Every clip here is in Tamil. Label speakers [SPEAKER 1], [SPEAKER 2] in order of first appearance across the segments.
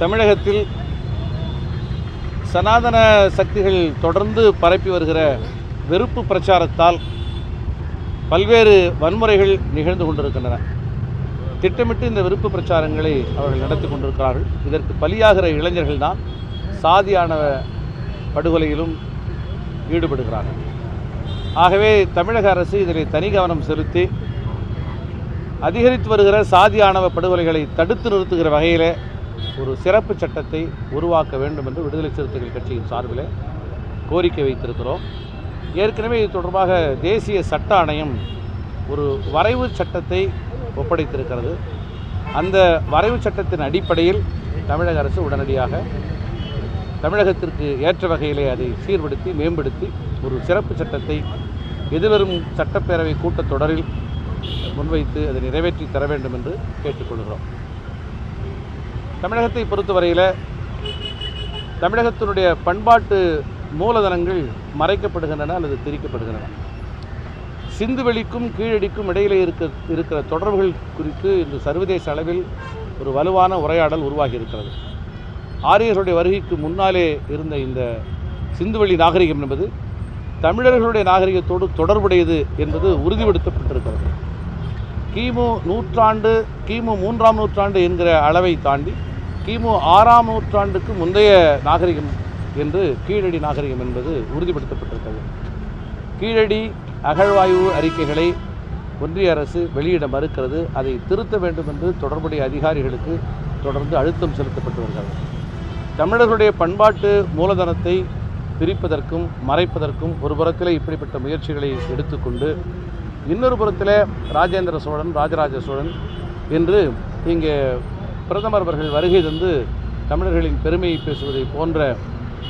[SPEAKER 1] தமிழகத்தில் சனாதன சக்திகள் தொடர்ந்து பரப்பி வருகிற வெறுப்பு பிரச்சாரத்தால் பல்வேறு வன்முறைகள் நிகழ்ந்து கொண்டிருக்கின்றன. திட்டமிட்டு இந்த வெறுப்பு பிரச்சாரங்களை அவர்கள் நடத்தி கொண்டிருக்கிறார்கள். இதற்கு பலியாகிற இளைஞர்கள் தான் சாதியானவ படுகொலையிலும் ஈடுபடுகிறார்கள். ஆகவே தமிழக அரசு இதில் தனி கவனம் செலுத்தி அதிகரித்து வருகிற சாதியானவ படுகொலைகளை தடுத்து நிறுத்துகிற வகையில் ஒரு சிறப்பு சட்டத்தை உருவாக்க வேண்டும் என்று விடுதலை சிறுத்தைகள் கட்சியின் சார்பில் கோரிக்கை வைத்திருக்கிறோம். ஏற்கனவே இது தொடர்பாக தேசிய சட்ட ஆணையம் ஒரு வரைவு சட்டத்தை ஒப்படைத்திருக்கிறது. அந்த வரைவு சட்டத்தின் அடிப்படையில் தமிழக அரசு உடனடியாக தமிழகத்திற்கு ஏற்ற வகையிலே அதை சீர்படுத்தி மேம்படுத்தி ஒரு சிறப்பு சட்டத்தை எதிர்வரும் சட்டப்பேரவை கூட்டத்தொடரில் முன்வைத்து அதை நிறைவேற்றி தர வேண்டும் என்று கேட்டுக்கொள்கிறோம். தமிழகத்தை பொறுத்தவரையில் தமிழகத்தினுடைய பண்பாட்டு மூலதனங்கள் மறைக்கப்படுகின்றன அல்லது திரிக்கப்படுகின்றன. சிந்துவெளிக்கும் கீழடிக்கும் இடையிலே இருக்கிற தொடர்புகள் குறித்து இந்த சர்வதேச அளவில் ஒரு வலுவான உரையாடல் உருவாகி இருக்கிறது. ஆரியர்களுடைய வருகைக்கு முன்னாலே இருந்த இந்த சிந்துவெளி நாகரிகம் என்பது தமிழர்களுடைய நாகரிகத்தோடு தொடர்புடையது என்பது உறுதிப்படுத்தப்பட்டிருக்கிறது. கிமு 3ஆம் நூற்றாண்டு என்கிற அளவை தாண்டி கிமு 6ஆம் நூற்றாண்டுக்கு முந்தைய நாகரிகம் என்று கீழடி நாகரிகம் என்பது உறுதிப்படுத்தப்பட்டிருக்கிறது. கீழடி அகழ்வாய்வு அறிக்கைகளை ஒன்றிய அரசு வெளியிட மறுக்கிறது. அதை திருத்த வேண்டும் என்று தொடர்புடைய அதிகாரிகளுக்கு தொடர்ந்து அழுத்தம் செலுத்தப்பட்டு வருகிறது. தமிழர்களுடைய பண்பாட்டு மூலதனத்தை பிரிப்பதற்கும் மறைப்பதற்கும் ஒரு புறத்தில் இப்படிப்பட்ட முயற்சிகளை எடுத்துக்கொண்டு இன்னொரு புறத்தில் ராஜேந்திர சோழன், ராஜராஜ சோழன் என்று இங்கே பிரதமர் அவர்கள் வருகை தந்து தமிழர்களின் பெருமையை பேசுவதை போன்ற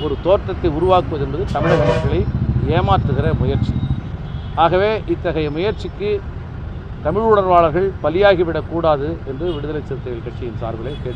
[SPEAKER 1] ஒரு தோற்றத்தை உருவாக்குவது என்பது தமிழக மக்களை ஏமாற்றுகிற முயற்சி. ஆகவே இத்தகைய முயற்சிக்கு தமிழ் உணர்வாளர்கள் பலியாகிவிடக்கூடாது என்று விடுதலை சிறுத்தைகள் கட்சியின் சார்பிலே கேட்டு